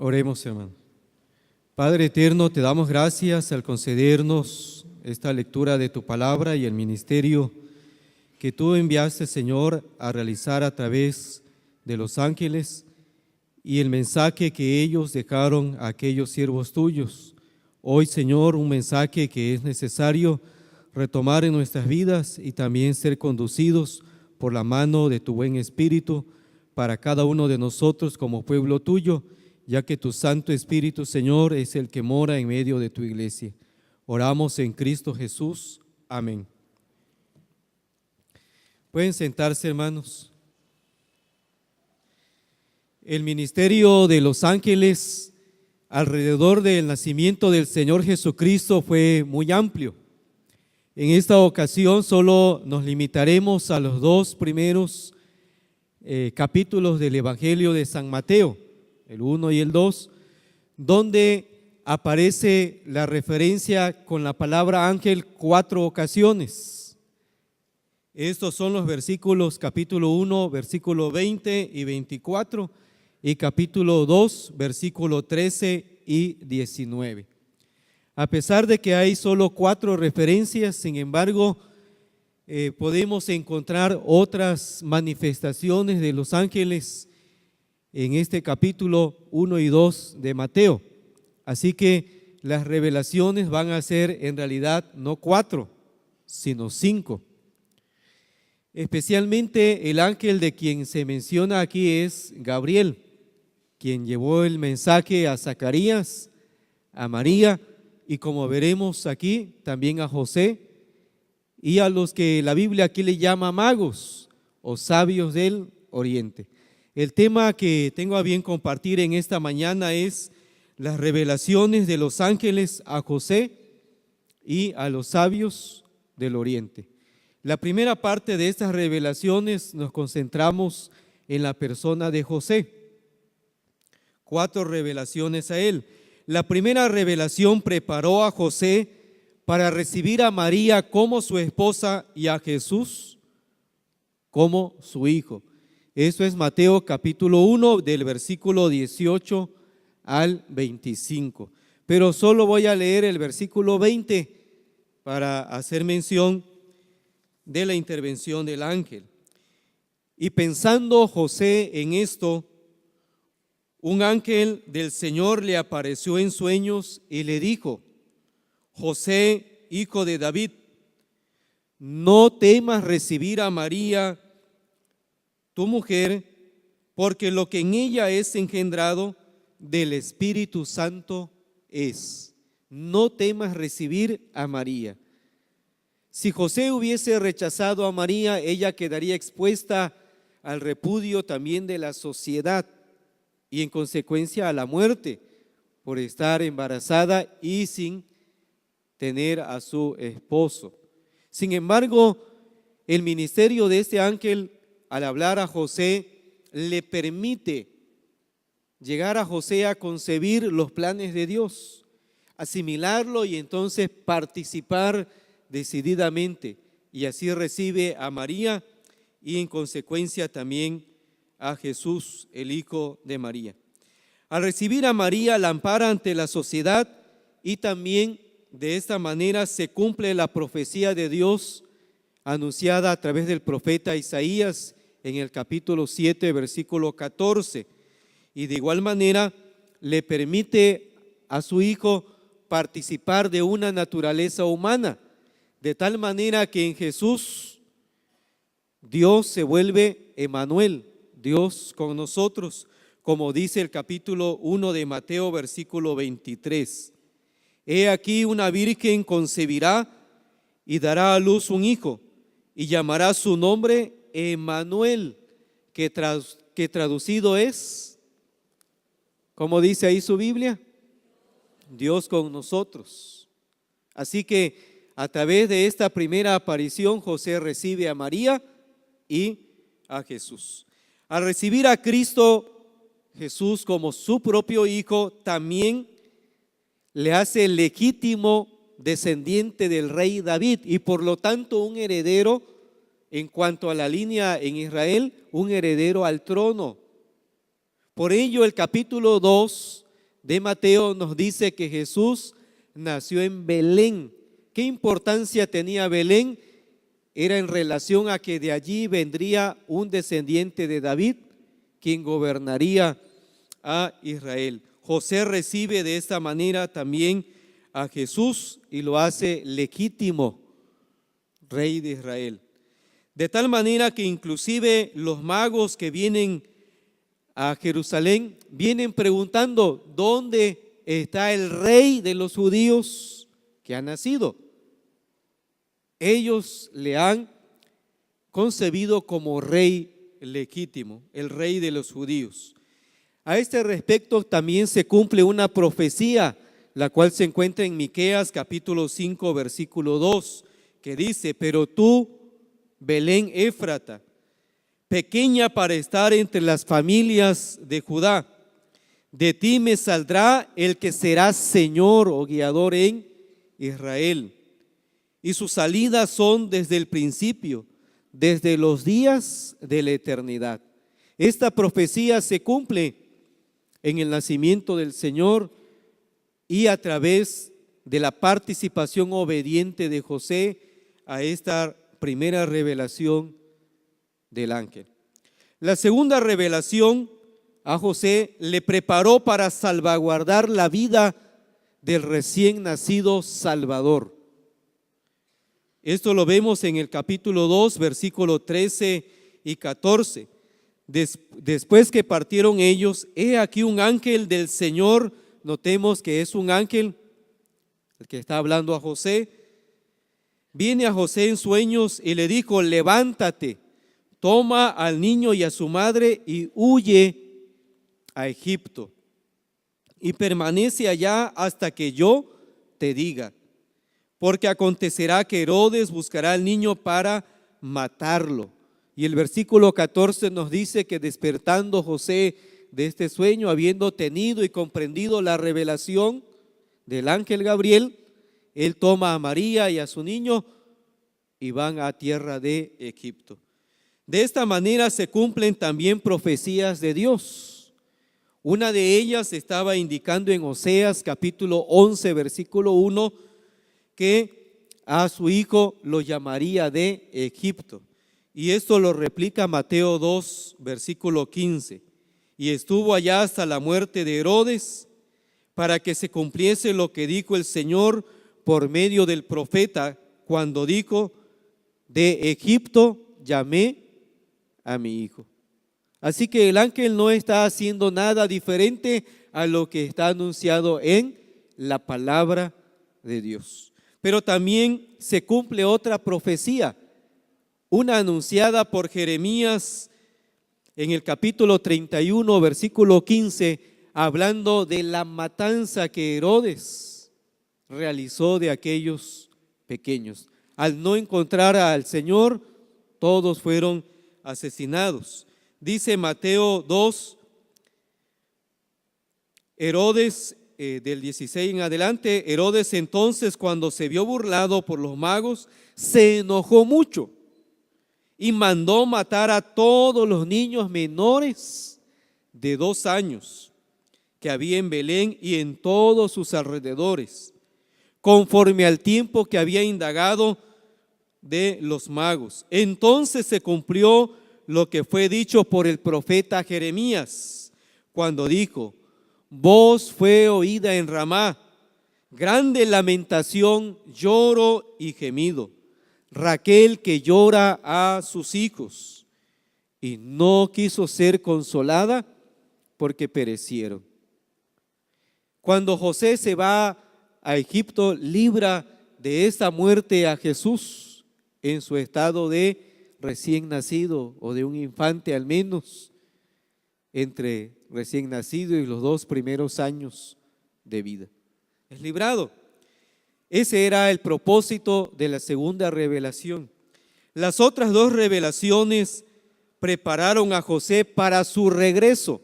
Oremos, hermano. Padre eterno, te damos gracias al concedernos esta lectura de tu palabra y el ministerio que tú enviaste, Señor, a realizar a través de los ángeles y el mensaje que ellos dejaron a aquellos siervos tuyos. Hoy, Señor, un mensaje que es necesario retomar en nuestras vidas y también ser conducidos por la mano de tu buen Espíritu para cada uno de nosotros como pueblo tuyo, ya que tu Santo Espíritu, Señor, es el que mora en medio de tu iglesia. Oramos en Cristo Jesús. Amén. Pueden sentarse, hermanos. El ministerio de los ángeles alrededor del nacimiento del Señor Jesucristo fue muy amplio. En esta ocasión solo nos limitaremos a los dos primeros capítulos del Evangelio de San Mateo, el 1 y el 2, donde aparece la referencia con la palabra ángel 4 ocasiones. Estos son los versículos capítulo 1, versículo 20 y 24, y capítulo 2, versículo 13 y 19. A pesar de que hay solo 4 referencias, sin embargo, podemos encontrar otras manifestaciones de los ángeles en este capítulo 1 y 2 de Mateo. Así que las revelaciones van a ser en realidad no 4, sino 5. Especialmente el ángel de quien se menciona aquí es Gabriel, quien llevó el mensaje a Zacarías, a María y, como veremos aquí, también a José y a los que la Biblia aquí le llama magos o sabios del oriente. El tema que tengo a bien compartir en esta mañana es las revelaciones de los ángeles a José y a los sabios del oriente. La primera parte de estas revelaciones nos concentramos en la persona de José. 4 revelaciones a él. La primera revelación preparó a José para recibir a María como su esposa y a Jesús como su hijo. Eso es Mateo capítulo 1 del versículo 18 al 25. Pero solo voy a leer el versículo 20 para hacer mención de la intervención del ángel. Y pensando José en esto, un ángel del Señor le apareció en sueños y le dijo: José, hijo de David, no temas recibir a María, tu mujer, porque lo que en ella es engendrado del Espíritu Santo es. No temas recibir a María. Si José hubiese rechazado a María, ella quedaría expuesta al repudio también de la sociedad y en consecuencia a la muerte por estar embarazada y sin tener a su esposo. Sin embargo, el ministerio de este ángel, al hablar a José, le permite llegar a José a concebir los planes de Dios, asimilarlo y entonces participar decididamente, y así recibe a María y en consecuencia también a Jesús, el hijo de María. Al recibir a María, la ampara ante la sociedad y también de esta manera se cumple la profecía de Dios anunciada a través del profeta Isaías en el capítulo 7, versículo 14. Y de igual manera le permite a su hijo participar de una naturaleza humana, de tal manera que en Jesús Dios se vuelve Emmanuel, Dios con nosotros, como dice el capítulo 1 de Mateo, versículo 23. He aquí una virgen concebirá y dará a luz un hijo, y llamará su nombre Emmanuel, que traducido es, ¿cómo dice ahí su Biblia? Dios con nosotros. Así que a través de esta primera aparición, José recibe a María y a Jesús. Al recibir a Cristo Jesús como su propio hijo, también le hace legítimo descendiente del rey David y por lo tanto un heredero en cuanto a la línea en Israel, un heredero al trono. Por ello el capítulo 2 de Mateo nos dice que Jesús nació en Belén. ¿Qué importancia tenía Belén? Era en relación a que de allí vendría un descendiente de David, quien gobernaría a Israel. José recibe de esta manera también a Jesús y lo hace legítimo rey de Israel. De tal manera que inclusive los magos que vienen a Jerusalén vienen preguntando: ¿dónde está el rey de los judíos que ha nacido? Ellos le han concebido como rey legítimo, el rey de los judíos. A este respecto también se cumple una profecía, la cual se encuentra en Miqueas capítulo 5 versículo 2, que dice: pero tú, Belén Éfrata, pequeña para estar entre las familias de Judá, de ti me saldrá el que será Señor o guiador en Israel. Y sus salidas son desde el principio, desde los días de la eternidad. Esta profecía se cumple en el nacimiento del Señor y a través de la participación obediente de José a esta primera revelación del ángel. La segunda revelación a José le preparó para salvaguardar la vida del recién nacido Salvador. Esto lo vemos en el capítulo 2, versículo 13 y 14. Después que partieron ellos, he aquí un ángel del Señor, notemos que es un ángel el que está hablando a José, viene a José en sueños y le dijo: levántate, toma al niño y a su madre y huye a Egipto y permanece allá hasta que yo te diga, porque acontecerá que Herodes buscará al niño para matarlo. Y el versículo 14 nos dice que despertando José de este sueño, habiendo tenido y comprendido la revelación del ángel Gabriel, él toma a María y a su niño y van a tierra de Egipto. De esta manera se cumplen también profecías de Dios. Una de ellas estaba indicando en Oseas capítulo 11 versículo 1 que a su hijo lo llamaría de Egipto. Y esto lo replica Mateo 2 versículo 15. Y estuvo allá hasta la muerte de Herodes, para que se cumpliese lo que dijo el Señor por medio del profeta, cuando dijo: de Egipto llamé a mi hijo. Así que el ángel no está haciendo nada diferente a lo que está anunciado en la palabra de Dios. Pero también se cumple otra profecía, una anunciada por Jeremías en el capítulo 31, versículo 15, hablando de la matanza que Herodes realizó de aquellos pequeños. Al no encontrar al Señor, todos fueron asesinados. Dice Mateo 2, Herodes, del 16 en adelante, Herodes entonces, cuando se vio burlado por los magos, se enojó mucho y mandó matar a todos los niños menores de 2 años que había en Belén y en todos sus alrededores, conforme al tiempo que había indagado de los magos. Entonces se cumplió lo que fue dicho por el profeta Jeremías, cuando dijo: voz fue oída en Ramá, grande lamentación, lloro y gemido. Raquel que llora a sus hijos y no quiso ser consolada porque perecieron. Cuando José se va a Egipto, libra de esta muerte a Jesús en su estado de recién nacido o de un infante, al menos entre recién nacido y los 2 primeros años de vida. Es librado. Ese era el propósito de la segunda revelación. Las otras 2 revelaciones prepararon a José para su regreso.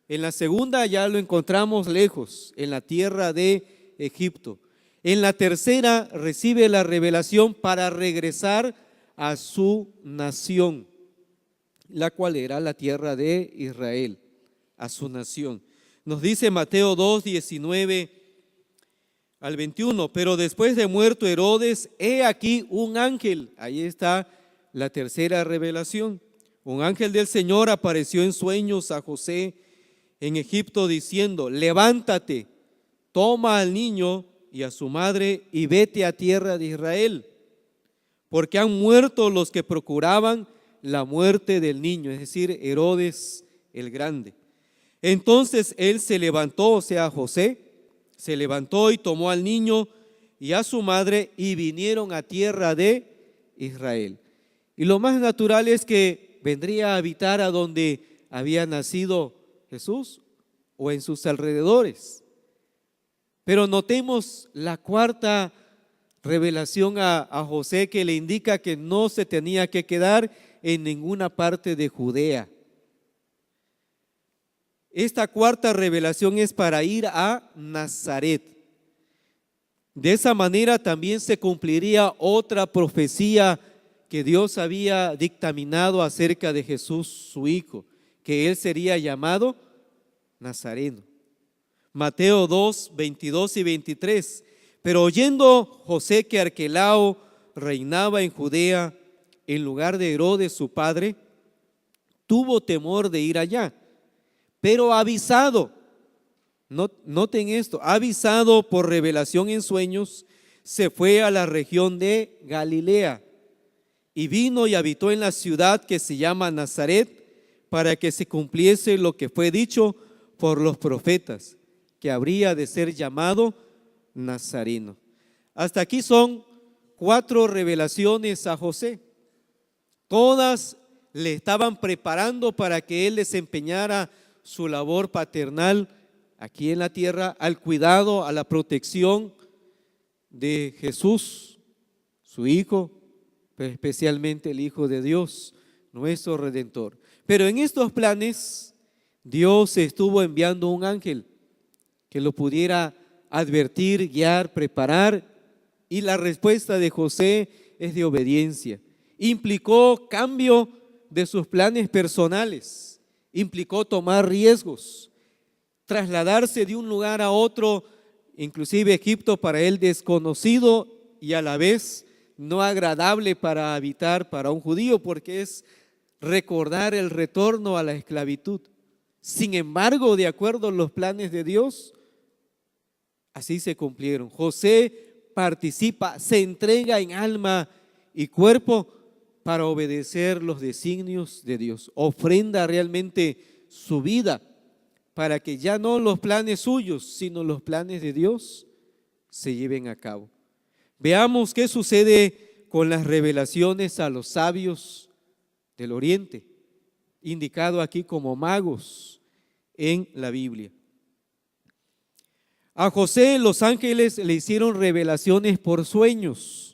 En la segunda ya lo encontramos lejos, en la tierra de Egipto. En la tercera recibe la revelación para regresar a su nación, la cual era la tierra de Israel, a su nación. Nos dice Mateo 2, 19 al 21, pero después de muerto Herodes, he aquí un ángel, ahí está la tercera revelación, un ángel del Señor apareció en sueños a José en Egipto diciendo, levántate, toma al niño y a su madre y vete a tierra de Israel, porque han muerto los que procuraban la muerte del niño, es decir, Herodes el Grande. Entonces él se levantó, o sea, José, se levantó y tomó al niño y a su madre y vinieron a tierra de Israel. Y lo más natural es que vendría a habitar a donde había nacido Jesús o en sus alrededores. Pero notemos la cuarta revelación a José que le indica que no se tenía que quedar en ninguna parte de Judea. Esta cuarta revelación es para ir a Nazaret. De esa manera también se cumpliría otra profecía que Dios había dictaminado acerca de Jesús, su hijo, que él sería llamado Nazareno. Mateo 2, 22 y 23. Pero oyendo José que Arquelao reinaba en Judea en lugar de Herodes su padre, tuvo temor de ir allá. Pero avisado, noten esto, avisado por revelación en sueños, se fue a la región de Galilea y vino y habitó en la ciudad que se llama Nazaret para que se cumpliese lo que fue dicho por los profetas, que habría de ser llamado Nazareno. Hasta aquí son 4 revelaciones a José. Todas le estaban preparando para que él desempeñara su labor paternal aquí en la tierra, al cuidado, a la protección de Jesús, su Hijo, pero especialmente el Hijo de Dios, nuestro Redentor. Pero en estos planes, Dios estuvo enviando un ángel que lo pudiera advertir, guiar, preparar, y la respuesta de José es de obediencia. Implicó cambio de sus planes personales. Implicó tomar riesgos, trasladarse de un lugar a otro, inclusive Egipto para él desconocido y a la vez no agradable para habitar para un judío, porque es recordar el retorno a la esclavitud. Sin embargo, de acuerdo a los planes de Dios, así se cumplieron. José participa, se entrega en alma y cuerpo para obedecer los designios de Dios. Ofrenda realmente su vida para que ya no los planes suyos, sino los planes de Dios se lleven a cabo. Veamos qué sucede con las revelaciones a los sabios del Oriente, indicado aquí como magos en la Biblia. A José los ángeles le hicieron revelaciones por sueños,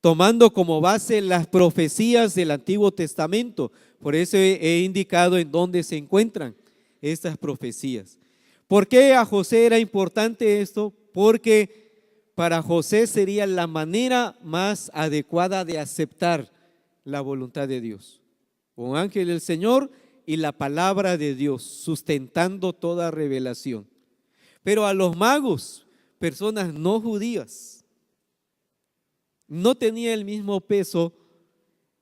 tomando como base las profecías del Antiguo Testamento. Por eso he indicado en dónde se encuentran estas profecías. ¿Por qué a José era importante esto? Porque para José sería la manera más adecuada de aceptar la voluntad de Dios. Un ángel del Señor y la palabra de Dios, sustentando toda revelación. Pero a los magos, personas no judías, no tenía el mismo peso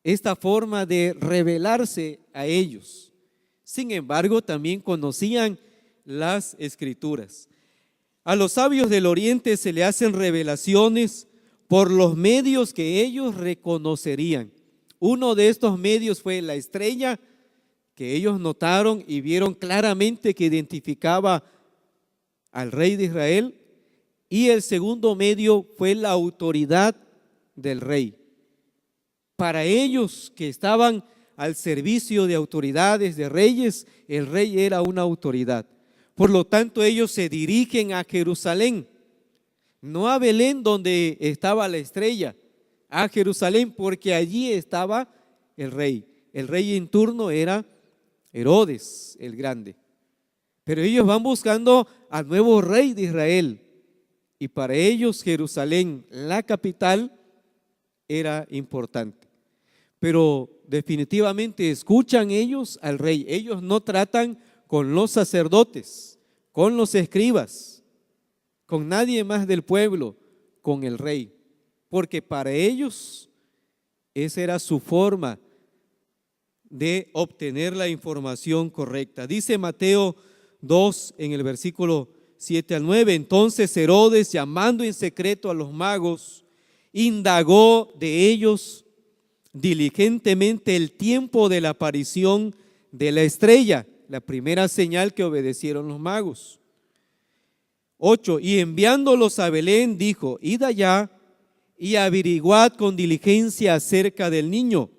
esta forma de revelarse a ellos. Sin embargo, también conocían las Escrituras. A los sabios del Oriente se le hacen revelaciones por los medios que ellos reconocerían. Uno de estos medios fue la estrella que ellos notaron y vieron claramente que identificaba al rey de Israel, y el segundo medio fue la autoridad del rey. Para ellos que estaban al servicio de autoridades, de reyes, el rey era una autoridad. Por lo tanto, ellos se dirigen a Jerusalén, no a Belén donde estaba la estrella, a Jerusalén, porque allí estaba el rey. El rey en turno era Herodes el Grande. Pero ellos van buscando al nuevo rey de Israel, y para ellos Jerusalén, la capital, era importante. Pero definitivamente escuchan ellos al rey. Ellos no tratan con los sacerdotes, con los escribas, con nadie más del pueblo, con el rey, porque para ellos esa era su forma de obtener la información correcta. Dice Mateo 2 en el versículo 7 al 9, entonces Herodes, llamando en secreto a los magos, indagó de ellos diligentemente el tiempo de la aparición de la estrella, la primera señal que obedecieron los magos. 8, y enviándolos a Belén dijo, id allá y averiguad con diligencia acerca del niño,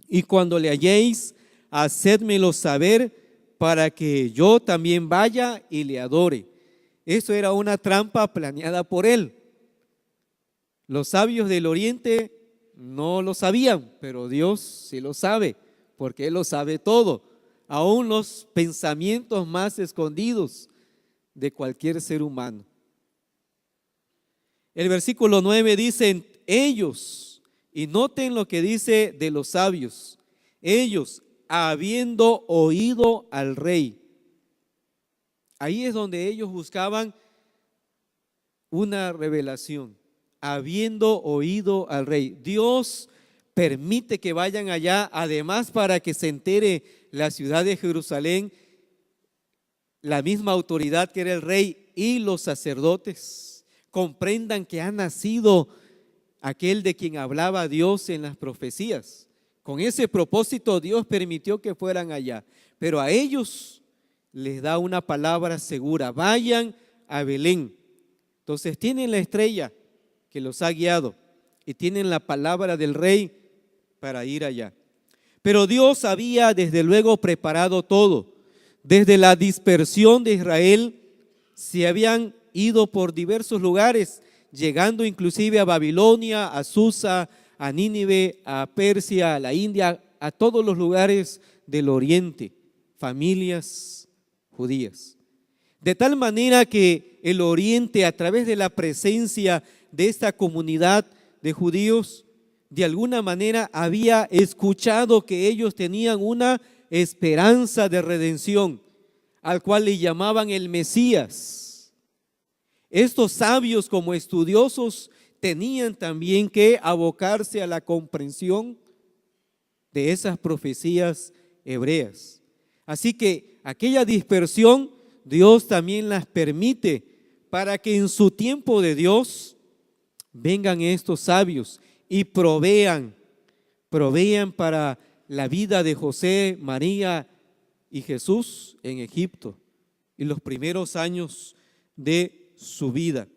y cuando le halléis, hacédmelo saber para que yo también vaya y le adore. Eso era una trampa planeada por él. Los sabios del oriente no lo sabían, pero Dios sí lo sabe, porque Él lo sabe todo, aún los pensamientos más escondidos de cualquier ser humano. El versículo 9 dice, ellos, y noten lo que dice de los sabios, ellos, habiendo oído al rey. Ahí es donde ellos buscaban una revelación, habiendo oído al rey. Dios permite que vayan allá, además para que se entere la ciudad de Jerusalén, la misma autoridad que era el rey y los sacerdotes, comprendan que ha nacido aquel de quien hablaba Dios en las profecías. Con ese propósito Dios permitió que fueran allá, pero a ellos les da una palabra segura, vayan a Belén. Entonces tienen la estrella que los ha guiado y tienen la palabra del rey para ir allá. Pero Dios había desde luego preparado todo. Desde la dispersión de Israel se habían ido por diversos lugares, llegando inclusive a Babilonia, a Susa, a Nínive, a Persia, a la India, a todos los lugares del oriente, familias judías. De tal manera que el oriente, a través de la presencia de esta comunidad de judíos, de alguna manera había escuchado que ellos tenían una esperanza de redención, al cual le llamaban el Mesías. Estos sabios, como estudiosos, tenían también que abocarse a la comprensión de esas profecías hebreas. Así que aquella dispersión Dios también las permite para que en su tiempo de Dios vengan estos sabios y provean para la vida de José, María y Jesús en Egipto y los primeros años de su vida.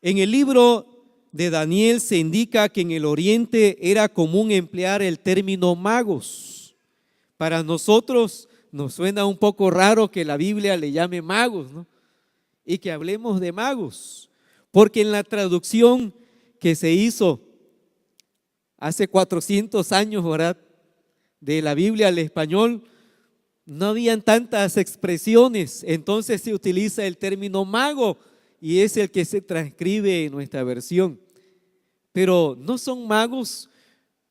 En el libro de Daniel se indica que en el oriente era común emplear el término magos. Para nosotros nos suena un poco raro que la Biblia le llame magos, ¿no? Y que hablemos de magos, porque en la traducción que se hizo hace 400 años, ¿verdad?, de la Biblia al español, no habían tantas expresiones, entonces se utiliza el término mago y es el que se transcribe en nuestra versión. Pero no son magos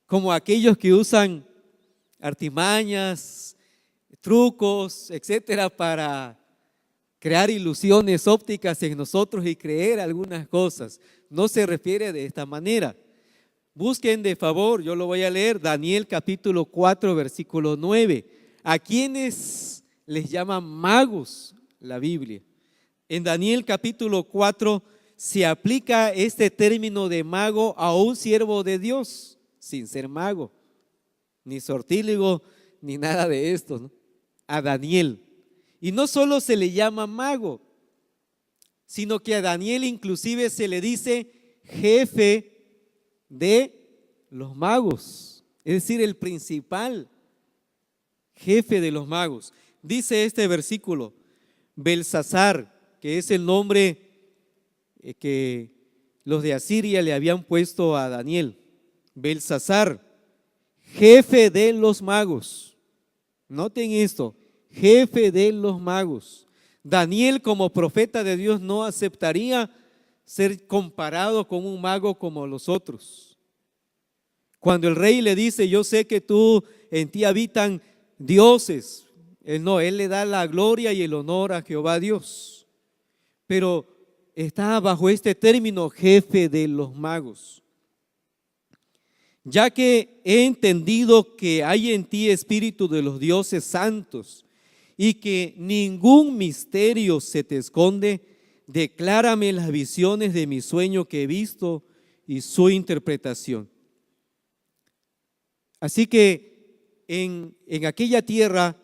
como aquellos que usan artimañas, trucos, etcétera, para crear ilusiones ópticas en nosotros y creer algunas cosas. No se refiere de esta manera. Busquen de favor, yo lo voy a leer, Daniel capítulo 4, versículo 9. ¿A quiénes les llaman magos la Biblia? En Daniel capítulo 4 se aplica este término de mago a un siervo de Dios, sin ser mago, ni sortílego, ni nada de esto, ¿no? A Daniel. Y no solo se le llama mago, sino que a Daniel inclusive se le dice jefe de los magos, es decir, el principal jefe de los magos. Dice este versículo, Belsasar, que es el nombre que los de Asiria le habían puesto a Daniel. Belsasar, jefe de los magos. Noten esto, jefe de los magos. Daniel, como profeta de Dios, no aceptaría ser comparado con un mago como los otros. Cuando el rey le dice, yo sé que tú, en ti habitan dioses, él le da la gloria y el honor a Jehová Dios. Pero está bajo este término, jefe de los magos. Ya que he entendido que hay en ti espíritu de los dioses santos y que ningún misterio se te esconde, declárame las visiones de mi sueño que he visto y su interpretación. Así que en aquella tierra,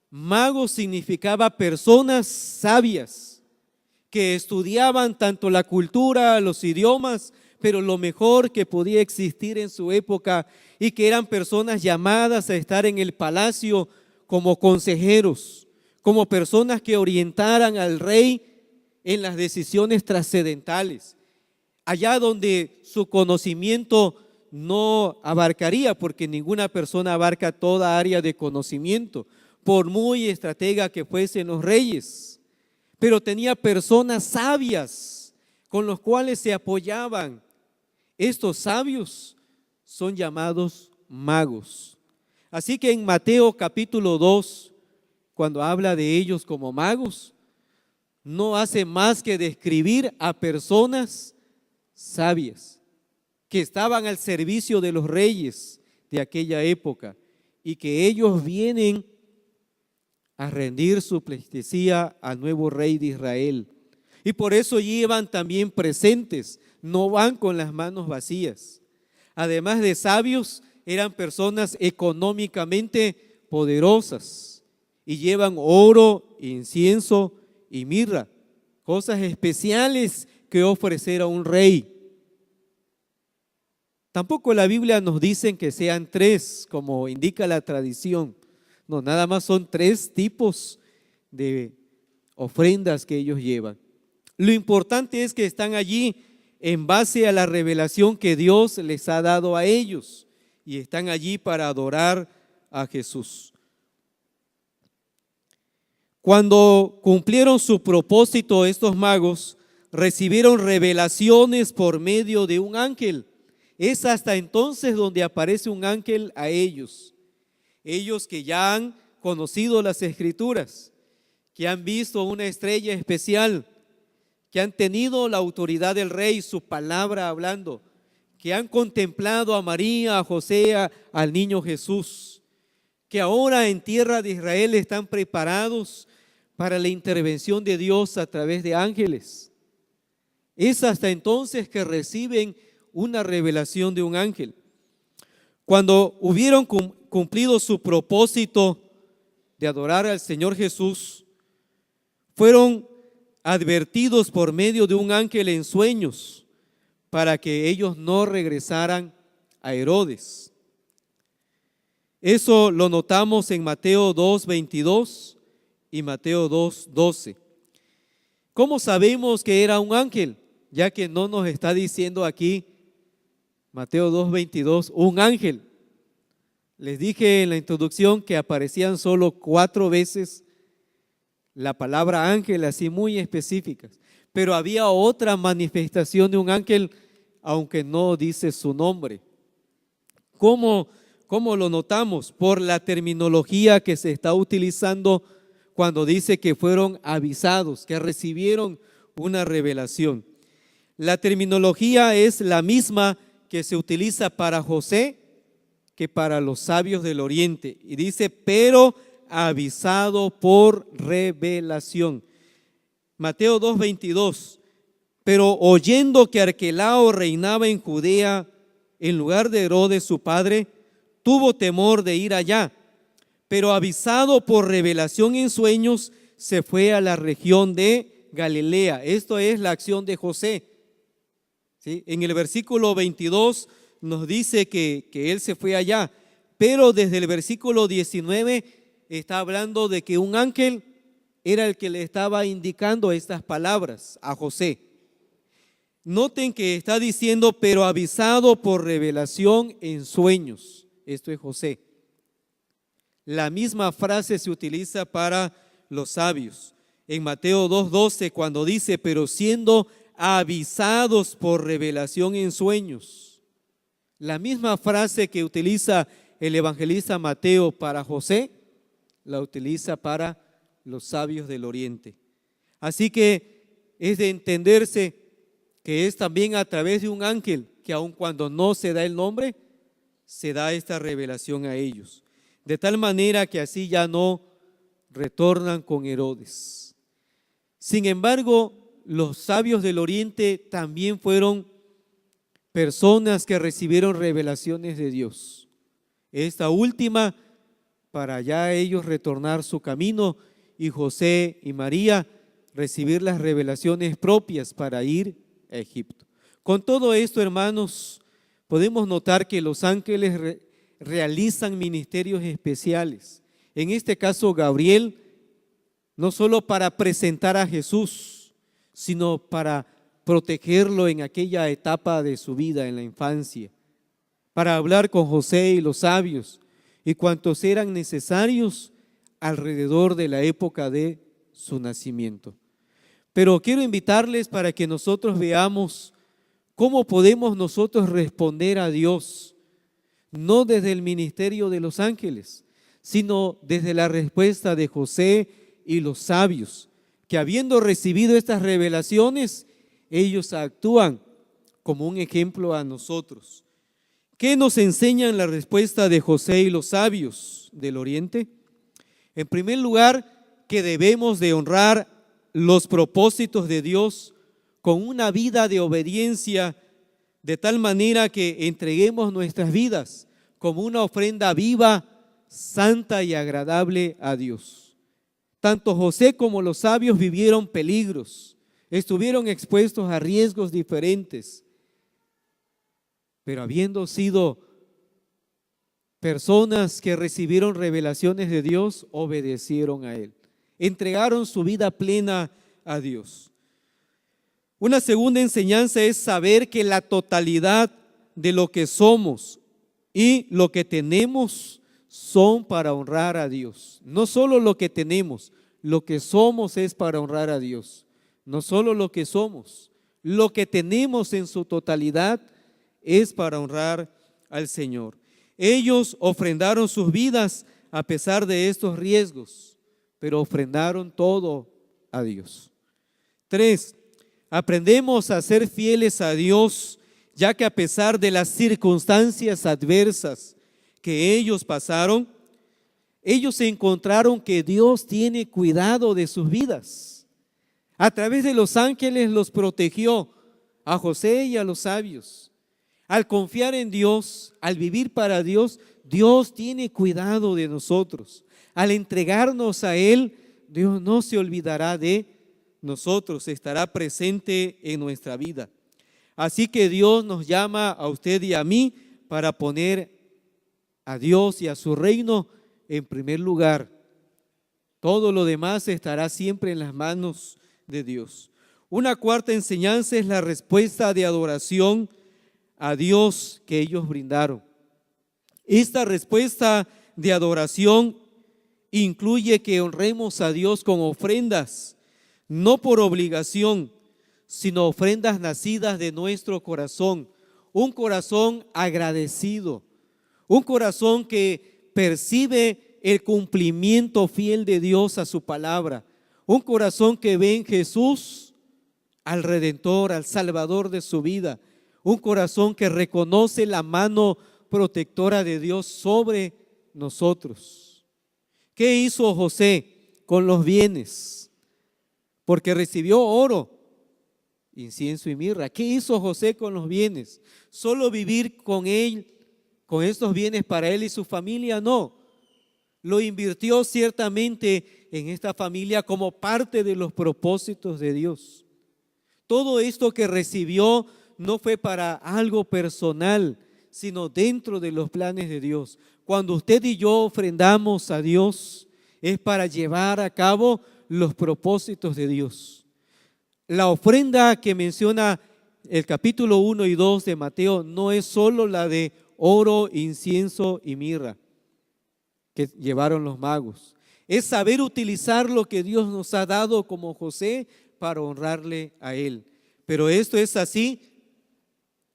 magos significaba personas sabias que estudiaban tanto la cultura, los idiomas, pero lo mejor que podía existir en su época, y que eran personas llamadas a estar en el palacio como consejeros, como personas que orientaran al rey en las decisiones trascendentales, allá donde su conocimiento no abarcaría, porque ninguna persona abarca toda área de conocimiento, por muy estratega que fuesen los reyes, pero tenía personas sabias con los cuales se apoyaban. Estos sabios son llamados magos. Así que en Mateo capítulo 2, cuando habla de ellos como magos, no hace más que describir a personas sabias que estaban al servicio de los reyes de aquella época y que ellos vienen a rendir su pleitesía al nuevo rey de Israel. Y por eso llevan también presentes, no van con las manos vacías. Además de sabios, eran personas económicamente poderosas y llevan oro, incienso y mirra, cosas especiales que ofrecer a un rey. Tampoco la Biblia nos dice que sean tres, como indica la tradición. No, nada más son tres tipos de ofrendas que ellos llevan. Lo importante es que están allí en base a la revelación que Dios les ha dado a ellos, y están allí para adorar a Jesús. Cuando cumplieron su propósito, estos magos recibieron revelaciones por medio de un ángel. Es hasta entonces donde aparece un ángel a ellos. Ellos que ya han conocido las Escrituras, que han visto una estrella especial, que han tenido la autoridad del rey, su palabra hablando, que han contemplado a María, a José, al niño Jesús, que ahora en tierra de Israel están preparados para la intervención de Dios a través de ángeles. Es hasta entonces que reciben una revelación de un ángel. Cuando hubieron cumplido su propósito de adorar al Señor Jesús, fueron advertidos por medio de un ángel en sueños para que ellos no regresaran a Herodes. Eso lo notamos en Mateo 2:22 y Mateo 2:12. ¿Cómo sabemos que era un ángel? Ya que no nos está diciendo aquí Mateo 2:22, un ángel. Les dije en la introducción que aparecían solo 4 veces la palabra ángel, así muy específicas, pero había otra manifestación de un ángel, aunque no dice su nombre. ¿Cómo lo notamos? Por la terminología que se está utilizando cuando dice que fueron avisados, que recibieron una revelación. La terminología es la misma que se utiliza para José que para los sabios del oriente, y dice, pero avisado por revelación. Mateo 2:22, pero oyendo que Arquelao reinaba en Judea en lugar de Herodes su padre, tuvo temor de ir allá, pero avisado por revelación en sueños, se fue a la región de Galilea. Esto es la acción de José. ¿Sí? En el versículo 22 nos dice que él se fue allá, pero desde el versículo 19 está hablando de que un ángel era el que le estaba indicando estas palabras a José. Noten que está diciendo, pero avisado por revelación en sueños. Esto es José. La misma frase se utiliza para los sabios. En Mateo 2:12, cuando dice, pero siendo avisados por revelación en sueños. La misma frase que utiliza el evangelista Mateo para José, la utiliza para los sabios del oriente. Así que es de entenderse que es también a través de un ángel que aun cuando no se da el nombre, se da esta revelación a ellos. De tal manera que así ya no retornan con Herodes. Sin embargo, los sabios del oriente también fueron personas que recibieron revelaciones de Dios. Esta última, para ya ellos retornar su camino, y José y María recibir las revelaciones propias para ir a Egipto. Con todo esto, hermanos, podemos notar que los ángeles realizan ministerios especiales. En este caso, Gabriel, no solo para presentar a Jesús, sino para protegerlo en aquella etapa de su vida, en la infancia, para hablar con José y los sabios y cuantos eran necesarios alrededor de la época de su nacimiento. Pero quiero invitarles para que nosotros veamos cómo podemos nosotros responder a Dios, no desde el ministerio de los ángeles, sino desde la respuesta de José y los sabios, que habiendo recibido estas revelaciones, ellos actúan como un ejemplo a nosotros. ¿Qué nos enseñan la respuesta de José y los sabios del oriente? En primer lugar, que debemos de honrar los propósitos de Dios con una vida de obediencia, de tal manera que entreguemos nuestras vidas como una ofrenda viva, santa y agradable a Dios. Tanto José como los sabios vivieron peligros, estuvieron expuestos a riesgos diferentes, pero habiendo sido personas que recibieron revelaciones de Dios, obedecieron a Él, entregaron su vida plena a Dios. Una segunda enseñanza es saber que la totalidad de lo que somos y lo que tenemos son para honrar a Dios. No solo lo que tenemos, lo que somos es para honrar a Dios. No solo lo que somos, lo que tenemos en su totalidad es para honrar al Señor. Ellos ofrendaron sus vidas a pesar de estos riesgos, pero ofrendaron todo a Dios. 3. Aprendemos a ser fieles a Dios, ya que a pesar de las circunstancias adversas que ellos pasaron, ellos encontraron que Dios tiene cuidado de sus vidas. A través de los ángeles los protegió a José y a los sabios. Al confiar en Dios, al vivir para Dios, Dios tiene cuidado de nosotros. Al entregarnos a Él, Dios no se olvidará de nosotros, estará presente en nuestra vida. Así que Dios nos llama a usted y a mí para poner a Dios y a su reino en primer lugar. Todo lo demás estará siempre en las manos de Dios. Una cuarta enseñanza es la respuesta de adoración a Dios que ellos brindaron. Esta respuesta de adoración incluye que honremos a Dios con ofrendas, no por obligación, sino ofrendas nacidas de nuestro corazón, un corazón agradecido, un corazón que percibe el cumplimiento fiel de Dios a su palabra, un corazón que ve en Jesús al Redentor, al Salvador de su vida, un corazón que reconoce la mano protectora de Dios sobre nosotros. ¿Qué hizo José con los bienes? Porque recibió oro, incienso y mirra. ¿Qué hizo José con los bienes? ¿Solo vivir con él, con estos bienes para él y su familia? No. Lo invirtió ciertamente en esta familia como parte de los propósitos de Dios. Todo esto que recibió no fue para algo personal, sino dentro de los planes de Dios. Cuando usted y yo ofrendamos a Dios, es para llevar a cabo los propósitos de Dios. La ofrenda que menciona el capítulo 1 y 2 de Mateo no es solo la de oro, incienso y mirra que llevaron los magos. Es saber utilizar lo que Dios nos ha dado como José para honrarle a Él. Pero esto es así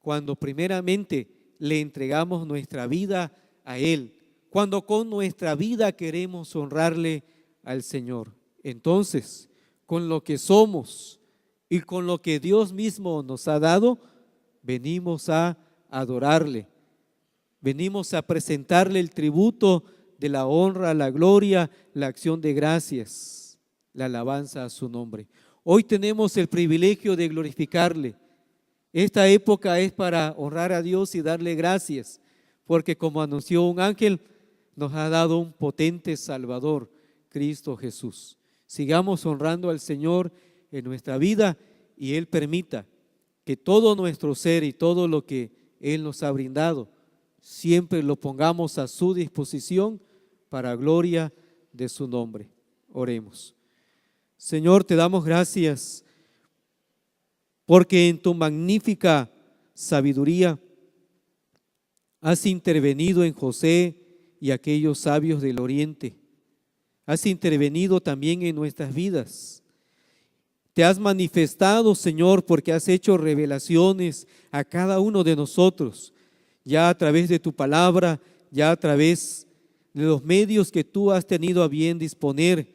cuando primeramente le entregamos nuestra vida a Él, cuando con nuestra vida queremos honrarle al Señor. Entonces, con lo que somos y con lo que Dios mismo nos ha dado, venimos a adorarle. Venimos a presentarle el tributo de la honra, la gloria, la acción de gracias, la alabanza a su nombre. Hoy tenemos el privilegio de glorificarle. Esta época es para honrar a Dios y darle gracias, porque como anunció un ángel, nos ha dado un potente Salvador, Cristo Jesús. Sigamos honrando al Señor en nuestra vida y Él permita que todo nuestro ser y todo lo que Él nos ha brindado, siempre lo pongamos a su disposición para gloria de su nombre. Oremos. Señor, te damos gracias porque en tu magnífica sabiduría has intervenido en José y aquellos sabios del oriente. Has intervenido también en nuestras vidas. Te has manifestado, Señor, porque has hecho revelaciones a cada uno de nosotros, ya a través de tu palabra, ya a través de los medios que tú has tenido a bien disponer,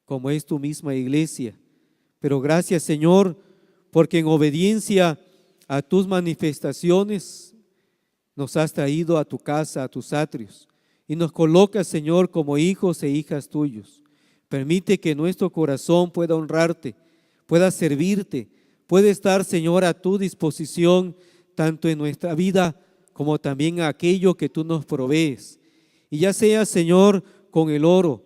como es tu misma iglesia. Pero gracias, Señor, porque en obediencia a tus manifestaciones nos has traído a tu casa, a tus atrios, y nos colocas, Señor, como hijos e hijas tuyos. Permite que nuestro corazón pueda honrarte, pueda servirte, pueda estar, Señor, a tu disposición, tanto en nuestra vida como también a aquello que tú nos provees. Y ya sea, Señor, con el oro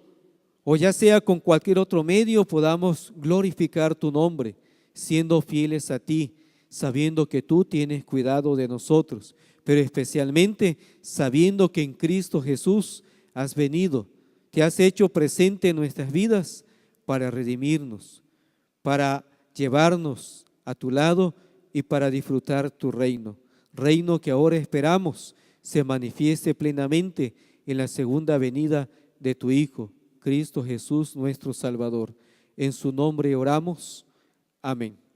o ya sea con cualquier otro medio, podamos glorificar tu nombre, siendo fieles a ti, sabiendo que tú tienes cuidado de nosotros, pero especialmente sabiendo que en Cristo Jesús has venido, te has hecho presente en nuestras vidas para redimirnos, para llevarnos a tu lado y para disfrutar tu reino. Reino que ahora esperamos se manifieste plenamente en la segunda venida de tu Hijo, Cristo Jesús, nuestro Salvador. En su nombre oramos. Amén.